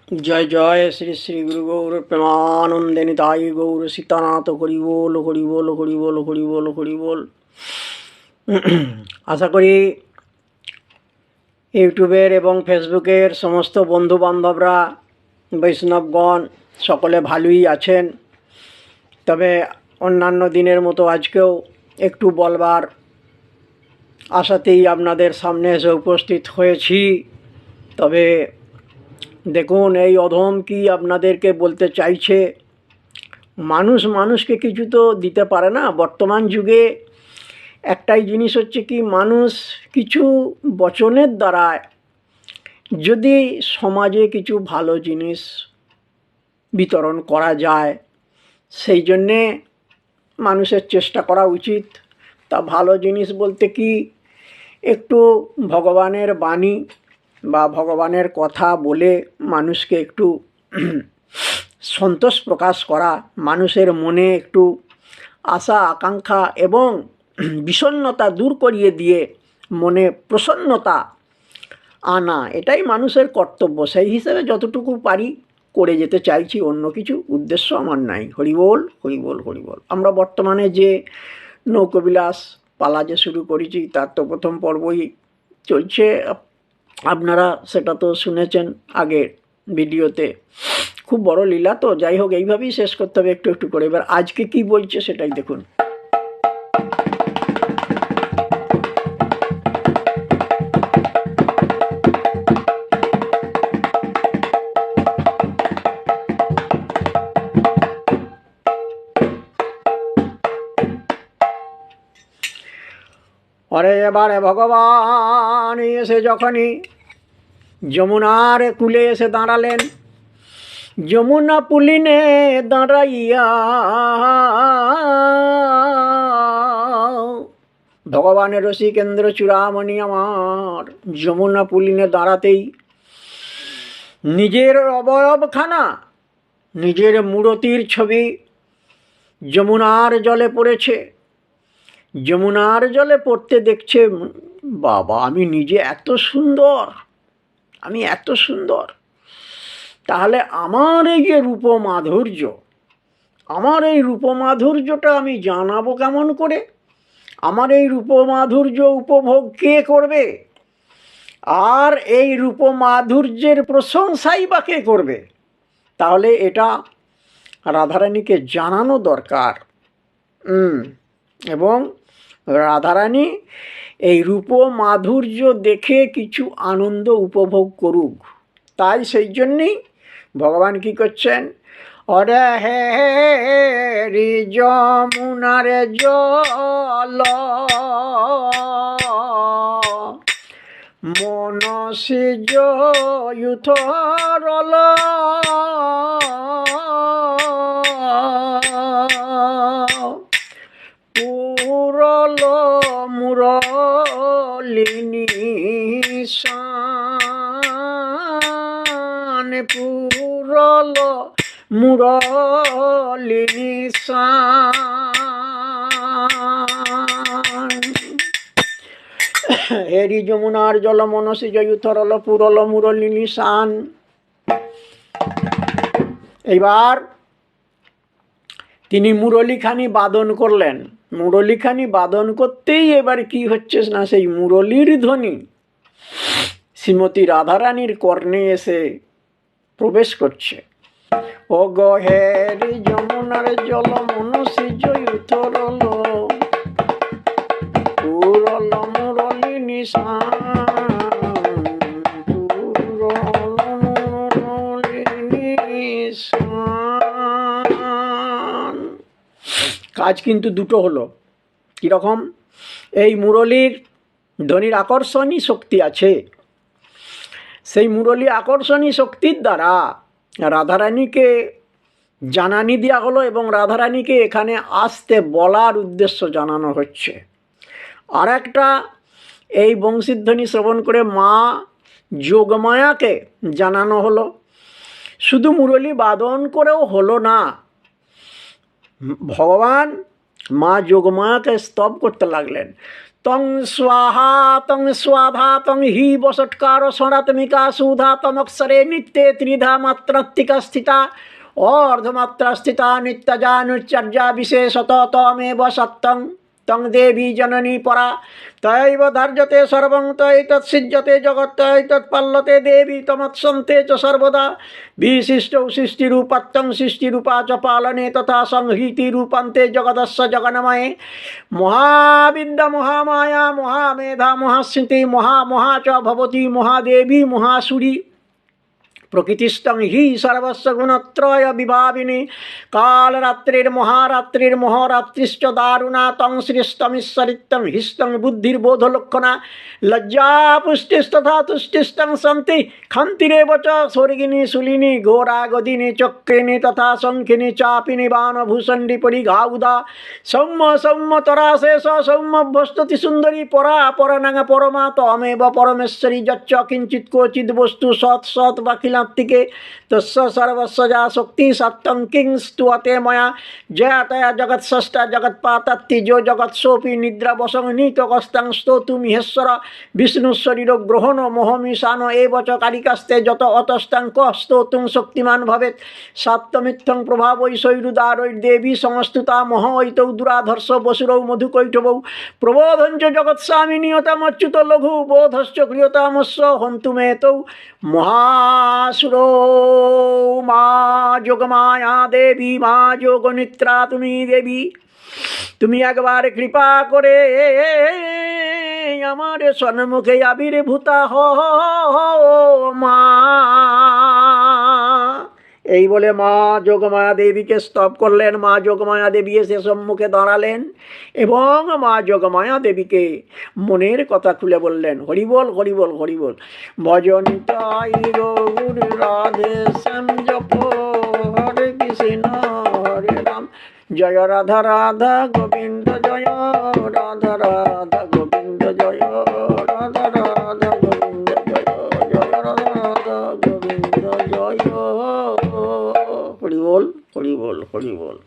जय जय श्री श्री गुरु गौर प्रेमानंदे निताई गौर सीतानाथ हरि बोल हरि बोल हरि बोल हरि बोल हरि बोल। आशा करी ইউটিউবের এবং ফেসবুকের সমস্ত বন্ধু বান্ধবরা বৈষ্ণবগণ সকলে ভালোই আছেন। তবে অন্যান্য দিনের মতো আজকেও একটু বলবার আশাতেই আপনাদের সামনে এসে উপস্থিত হয়েছি। তবে দেখুন, এই অধম কি আপনাদেরকে বলতে চাইছে, মানুষ মানুষকে কিছু তো দিতে পারে না। বর্তমান যুগে একটাই জিনিস হচ্ছে কি, মানুষ কিছু বচনের দ্বারা যদি সমাজে কিছু ভালো জিনিস বিতরণ করা যায়, সেই জন্যে মানুষের চেষ্টা করা উচিত। তা ভালো জিনিস বলতে কি, একটু ভগবানের বাণী বা ভগবানের কথা বলে মানুষকে একটু সন্তোষ প্রকাশ করা, মানুষের মনে একটু আশা আকাঙ্ক্ষা এবং বিষণ্ণতা দূর করিয়ে দিয়ে মনে প্রসন্নতা আনা, এটাই মানুষের কর্তব্য। সেই হিসেবে যতটুকু পারি করে যেতে চাইছি, অন্য কিছু উদ্দেশ্য আমার নাই। হরিবোল হরিবোল হরিবোল। আমরা বর্তমানে যে নৌকবিলাস পালা যে শুরু করেছি, তার তো প্রথম পর্বই চলছে। আপনারা সেটা তো শুনেছেন আগের ভিডিওতে। খুব বড় লীলা তো, যাই হোক, এইভাবেই শেষ করতে হবে একটু একটু করে। এবার আজকে কি বলছে সেটাই দেখুন। অরে এবারে ভগবান এসে যখনই যমুনার কূলে এসে দাঁড়ালেন, যমুনা পুলিনে দাঁড়াইয়া ভগবানের রসিকেন্দ্র চূড়ামণি আমার যমুনা পুলিনে দাঁড়াতেই নিজের অবয়বখানা, নিজের মূরতির ছবি যমুনার জলে পড়েছে। যমুনার জলে পড়তে দেখছে, বাবা আমি নিজে এত সুন্দর, আমি এত সুন্দর, তাহলে আমার এই যে রূপমাধুর্য, আমার এই রূপমাধুর্যটা আমি জানাবো কেমন করে? আমার এই রূপমাধুর্য উপভোগ কে করবে? আর এই রূপমাধুর্যের প্রশংসাই বা কে করবে? তাহলে এটা রাধারানীকে জানানো দরকার। এবং রাধারানী এই রূপ মাধুর্য দেখে কিছু আনন্দ উপভোগ করুক। তাই সেই জন্যেই ভগবান কি করছেন, অরে হে রি যমুনার জল মনসিজ ইউথরল পুরল মুরলিনী শান, পুরল মুরলিনী শান। হেরি যমুনার জল মনসি জয়ুথরল পুরল মুরলিনী শান। এইবার তিনি মুরলীখানি বাদন করলেন। মুরলীখানি বাদন করতেই এবার কি হচ্ছে না, সেই মুরলীর ধ্বনি শ্রীমতী রাধারানীর কর্ণে এসে প্রবেশ করছে। ও গহেরি যমুনার জল মনসি জয়ুথরল পুরল মুরলিনী শান, পুরল মুরলিনী শান। কাজ কিন্তু দুটো হলো। কীরকম? এই মুরলীর ধ্বনির আকর্ষণী শক্তি আছে, সেই মুরলী আকর্ষণী শক্তির দ্বারা রাধারানীকে জানানি দেওয়া হলো এবং রাধারানীকে এখানে আসতে বলার উদ্দেশ্য জানানো হচ্ছে। আর একটা, এই বংশীধ্বনি শ্রবণ করে মা যোগমায়াকে জানানো হলো। শুধু মুরলী বাদন করেও হলো না, ভগবান মা যোগমায়াকে স্তব করতে লাগলেন। তং স্বাহা তং স্বাধা তং হি বসৎকার সনাতমিকা সুধা তমক্ষরে নিত্যে ত্রিধা মাত্রাত্মিকা স্থিতা অর্ধমাত্রা স্থিতা নিত্যজা নিশ্চর্যা বিশেষত তমেব সত্যং তং দেবী জননী পরা তৈব ধার্যতে সর্বং তৈতৎসিজ্যতে জগৎ তৈতৎপাল্যতে দেবী তমৎসন্তে চ সর্বদা বিশিষ্টৌ সৃষ্টিরূপাত্তং সৃষ্টিরূপা চ পালনে তথা সংহৃতিরূপান্তে জগদস্য জগন্ময়ে মহাবিদ্যা মহামায়া মহামেধা মহাস্মৃতি মহামহা চ ভবতি মহাদেবী মহাসুরী প্রকৃতিস্তং হি সর্বস্ব গুণত্রয় বিভাবিনী কালরাত্রির মহারাত্রির মহারাত্রিশ্চ দারুণা তং শ্রীস্তমিশ্বরিত্যং হিস্তং বুদ্ধির্বোধলক্ষণা লজ্জা পুষ্টিস্তথা তুষ্টিস্তং সন্তি খান্তিরেব চ স্বর্গিনী শুলিনী ঘোরা গদিনী চক্রিণী তথা শঙ্খিনী চাপিনী বাণভূষণ্ডী পরিঘাউদা সৌম্য সৌম্য তরাশেষ সৌম্যভ্যস্ততি সুন্দরী পরা পরনাং পরমা তমেব পরমেশ্বরী যচ্চ কিঞ্চিৎ কোচিৎ বস্তু সৎ সৎ বাকিলাত্তিকে তস্য সর্বস্ব যা শক্তি সত্যং কিং স্তুয়তে ময়া জয়াতয়া জগৎষষ্ঠা জগৎপাতাত্তি যো জগৎসোপি নিদ্রাবসং নীতকস্তাং স্তোতুমিহেশ্বর বিষ্ণু শরীর গ্রহণ মোহমিশান এব চ কারিকাস্তে যত অতস্তাং ক স্তোতুং শক্তিমান ভবেত সাত্তমিত্থং প্রভাবৈশৈরুদারৈর্দেবী সমস্তুতা মহৈতৌ দুরাধর্ষ বসুরৌ মধুকৈঠবৌ প্রবোধঞ্চ জগৎস্বামী নিয়তামচ্যুত লঘু বোধশ্চ ক্রিয়তামস্য হন্তু মেতৌ মহাসুরো মা যোগমায়া দেবী মা যোগনিত্রা তুমি দেবী তুমি একবার কৃপা করে আমার সন্মুখে আবির্ভূতা মা। এই বলে মা যোগমায়া দেবীকে স্তব করলেন। মা যোগমায়া দেবী এসে সম্মুখে দাঁড়ালেন এবং মা যোগমায়া দেবীকে মনের কথা খুলে বললেন। হরিবল হরিবল হরিবল। ভজনিতাই গৌর রাধে শ্যাম জপ হরে কৃষ্ণ হরে রাম জয় রাধা রাধা গোবিন্দ জয় রাধা রাধা গোবিন্দ জয় রাধা রাধা গোবিন্দ জয় জয় রাধা রাধা গোবিন্দ জয়। হরিবল হরিবল হরিবল।